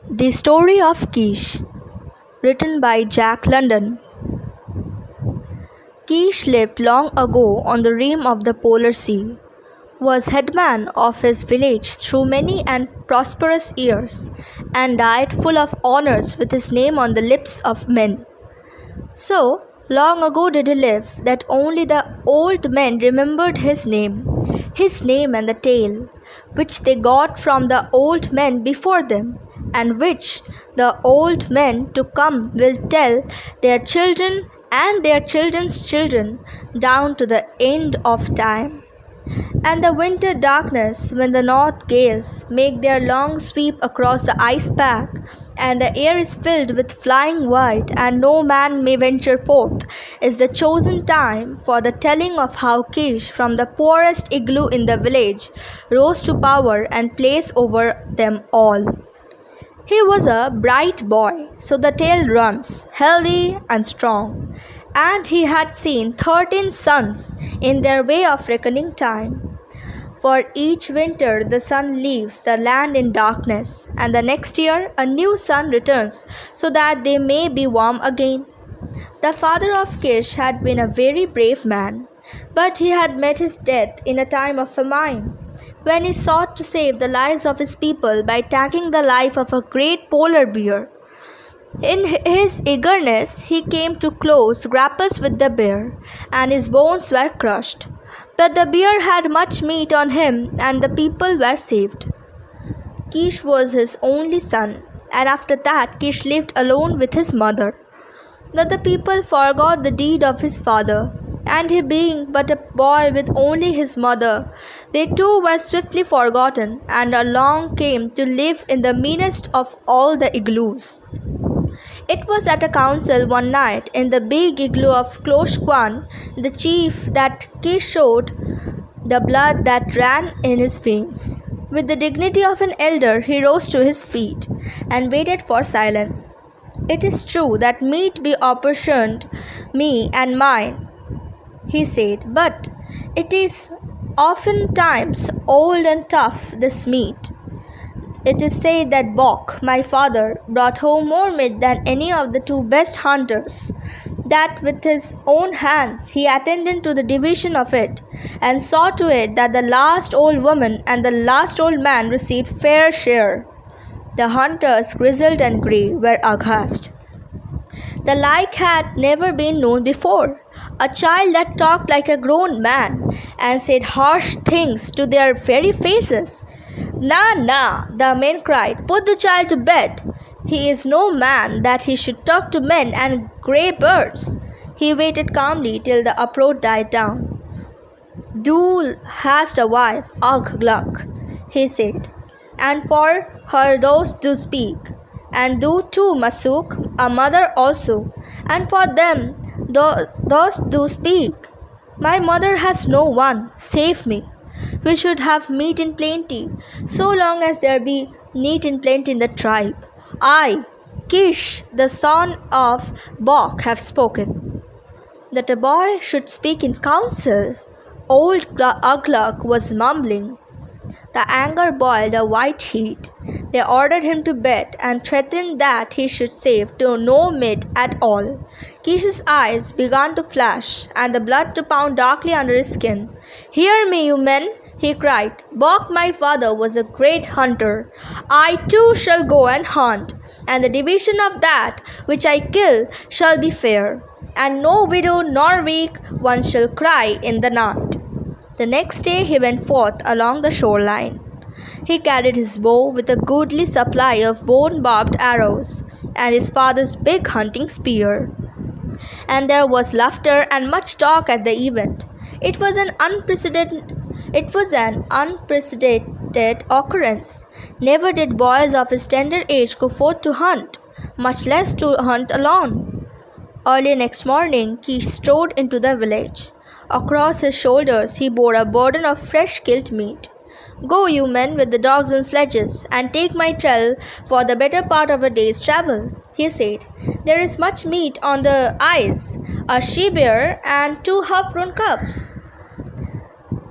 The Story of Keesh, written by Jack London. Keesh lived long ago on the rim of the polar sea, was headman of his village through many and prosperous years, and died full of honors with his name on the lips of men. So long ago did he live that only the old men remembered his name and the tale, which they got from the old men before them, and which the old men to come will tell their children and their children's children down to the end of time. And the winter darkness, when the north gales make their long sweep across the ice pack, and the air is filled with flying white, and no man may venture forth, is the chosen time for the telling of how Kish, from the poorest igloo in the village, rose to power and place over them all. He was a bright boy, so the tale runs, healthy and strong, and he had seen 13 suns in their way of reckoning time. For each winter the sun leaves the land in darkness, and the next year a new sun returns, so that they may be warm again. The father of Kish had been a very brave man, but he had met his death in a time of famine, when he sought to save the lives of his people by taking the life of a great polar bear. In his eagerness, he came to close grapples with the bear, and his bones were crushed. But the bear had much meat on him, and the people were saved. Kish was his only son, and after that Kish lived alone with his mother. But the people forgot the deed of his father, and he being but a boy with only his mother, they too were swiftly forgotten, and along came to live in the meanest of all the igloos. It was at a council one night in the big igloo of Klosh Kwan, the chief, that Kish showed the blood that ran in his veins. With the dignity of an elder, he rose to his feet and waited for silence. "It is true that meat be apportioned me and mine," he said, "but it is oftentimes old and tough, this meat. It is said that Bok, my father, brought home more meat than any of the two best hunters, that with his own hands he attended to the division of it, and saw to it that the last old woman and the last old man received fair share." The hunters, grizzled and grey, were aghast. The like had never been known before. A child that talked like a grown man, and said harsh things to their very faces. "Na, na," the men cried, "put the child to bed. He is no man that he should talk to men and grey birds." He waited calmly till the uproar died down. "Thou hast a wife, ugh gluck," he said, "and for her those do speak. And thou too, Masuk, a mother also, and for them those do speak. My mother has no one, save me. We should have meat in plenty, so long as there be meat in plenty in the tribe. I, Kish, the son of Bok, have spoken." That a boy should speak in council, old Ugluk was mumbling. The anger boiled a white heat. They ordered him to bed and threatened that he should save to no meat at all. Kish's eyes began to flash, and the blood to pound darkly under his skin. "Hear me, you men!" he cried. "Bok, my father, was a great hunter. I too shall go and hunt, and the division of that which I kill shall be fair, and no widow nor weak one shall cry in the night." The next day he went forth along the shoreline. He carried his bow with a goodly supply of bone-barbed arrows, and his father's big hunting spear. And there was laughter and much talk at the event. It was an unprecedented occurrence. Never did boys of his tender age go forth to hunt, much less to hunt alone. Early next morning Kish strode into the village. Across his shoulders he bore a burden of fresh killed meat. "Go, you men, with the dogs and sledges, and take my trail for the better part of a day's travel," he said. "There is much meat on the ice, a she-bear and 2 half-grown cubs."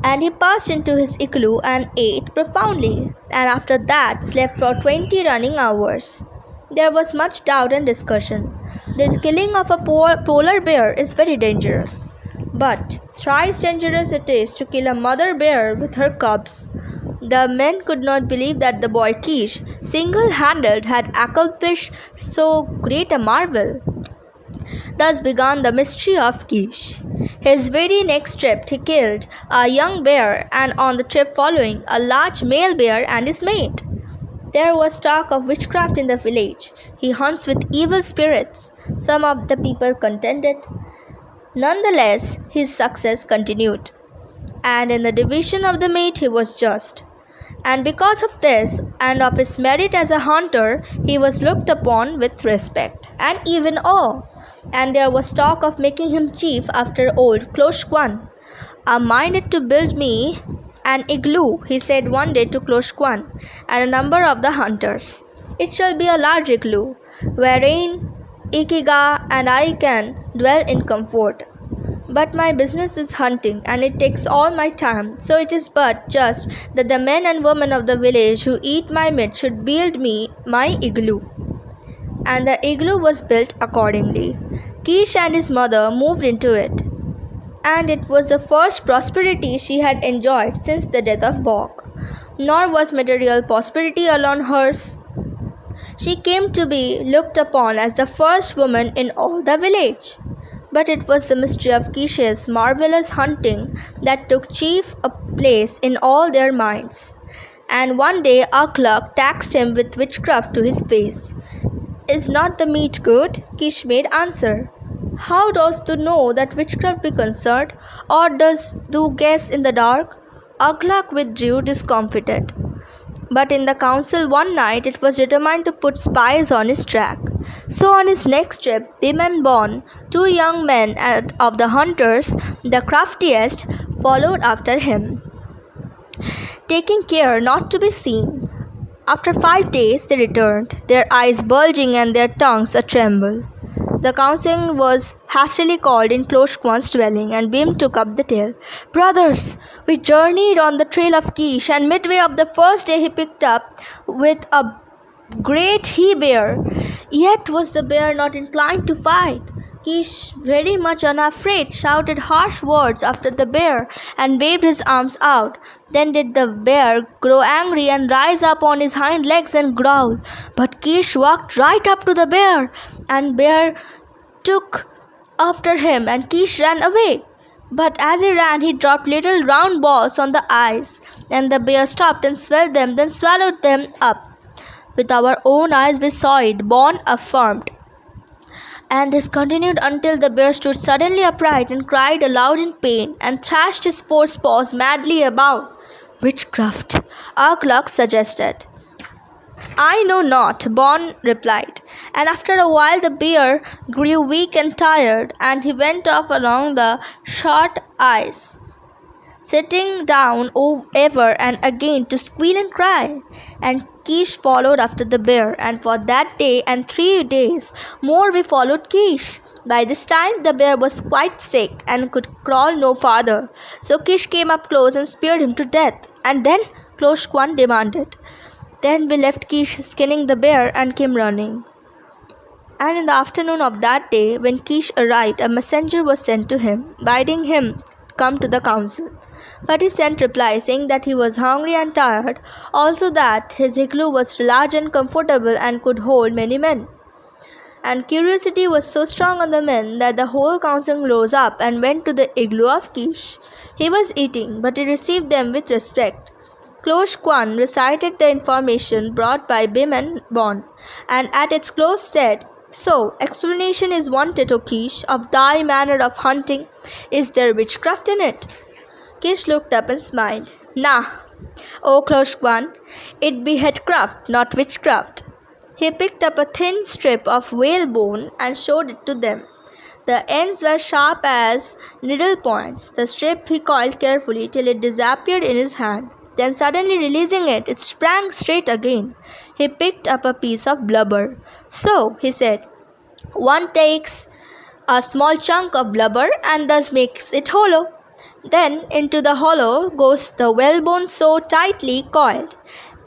and he passed into his igloo and ate profoundly, and after that slept for 20 running hours. There was much doubt and discussion. The killing of a polar bear is very dangerous, but thrice dangerous it is to kill a mother bear with her cubs. The men could not believe that the boy Keesh, single-handed, had accomplished so great a marvel. Thus began the mystery of Keesh. His very next trip he killed a young bear, and on the trip following a large male bear and his mate. There was talk of witchcraft in the village. He hunts with evil spirits. Some of the people contended. Nonetheless, his success continued, and in the division of the meat he was just. And because of this and of his merit as a hunter, he was looked upon with respect and even awe. And there was talk of making him chief after old Kloshkwan. Minded to build me an igloo, he said one day to Kloshkwan and a number of the hunters. It shall be a large igloo, wherein Ikiga and I can dwell in comfort. But my business is hunting, and it takes all my time, so it is but just that the men and women of the village who eat my meat should build me my igloo. And the igloo was built accordingly. Keesh and his mother moved into it, and it was the first prosperity she had enjoyed since the death of Bok. Nor was material prosperity alone hers. She came to be looked upon as the first woman in all the village. But it was the mystery of Keesh's marvelous hunting that took chief a place in all their minds. And one day our clerk taxed him with witchcraft to his face. Is not the meat good? Keesh made answer. How dost thou know that witchcraft be concerned, or dost thou guess in the dark? Our clerk withdrew discomfited. But in the council one night it was determined to put spies on his track. So on his next trip, Bim and Bon, two young men of the hunters, the craftiest, followed after him, taking care not to be seen. After 5 days they returned, their eyes bulging and their tongues a-tremble. The council was hastily called in Kloshkwan's dwelling, and Bim took up the tale. Brothers, we journeyed on the trail of Keesh, and midway of the first day he picked up with a great he-bear. Yet was the bear not inclined to fight. Keesh, very much unafraid, shouted harsh words after the bear and waved his arms out. Then did the bear grow angry and rise up on his hind legs and growl. But Keesh walked right up to the bear, and bear took after him, and Keesh ran away. But as he ran, he dropped little round balls on the eyes, and the bear stopped and smelled them, then swallowed them up. With our own eyes we saw it, Bon affirmed. And this continued until the bear stood suddenly upright and cried aloud in pain and thrashed his 4 paws madly about. Witchcraft, our clerk suggested. I know not, Bon replied. And after a while the bear grew weak and tired, and he went off along the short ice, sitting down ever and again to squeal and cry. And Keesh followed after the bear, and for that day and 3 days more we followed Keesh. By this time the bear was quite sick and could crawl no farther, so Keesh came up close and speared him to death. And then Kloshkwan demanded. Then we left Keesh skinning the bear and came running. And in the afternoon of that day, when Keesh arrived, a messenger was sent to him, bidding him come to the council. But he sent reply saying that he was hungry and tired, also that his igloo was large and comfortable and could hold many men. And curiosity was so strong on the men that the whole council rose up and went to the igloo of Keesh. He was eating, but he received them with respect. Kloshkwan recited the information brought by Bim and Bon, and at its close said, So, explanation is wanted, O Keesh, of thy manner of hunting. Is there witchcraft in it? Keesh looked up and smiled. Nah, O Kloshkwan, it be headcraft, not witchcraft. He picked up a thin strip of whalebone and showed it to them. The ends were sharp as needle points. The strip he coiled carefully till it disappeared in his hand. Then suddenly releasing it, it sprang straight again. He picked up a piece of blubber. So, he said, one takes a small chunk of blubber and thus makes it hollow. Then into the hollow goes the whalebone so tightly coiled,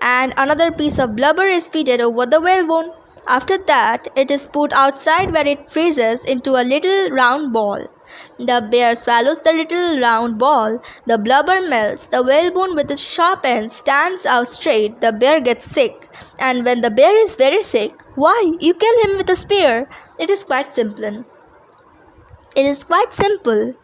and another piece of blubber is fitted over the whalebone. After that, it is put outside where it freezes into a little round ball. The bear swallows the little round ball, the blubber melts, the whalebone with its sharp end stands out straight, the bear gets sick. And when the bear is very sick, why, you kill him with a spear. It is quite simple. It is quite simple.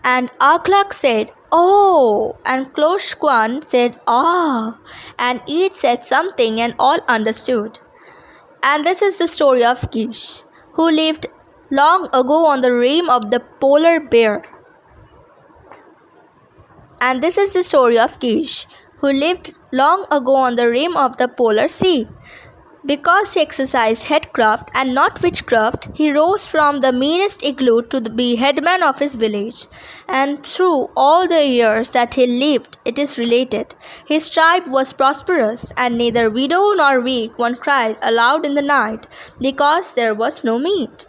And Aklak said, "Oh," and Kloshkwan said, "Ah," and each said something and all understood. And this is the story of Kish, who lived long ago on the rim of the polar bear. And this is the story of Kish, who lived long ago on the rim of the polar sea. Because he exercised headcraft and not witchcraft, he rose from the meanest igloo to be headman of his village. And through all the years that he lived, it is related, his tribe was prosperous, and neither widow nor weak one cried aloud in the night, because there was no meat.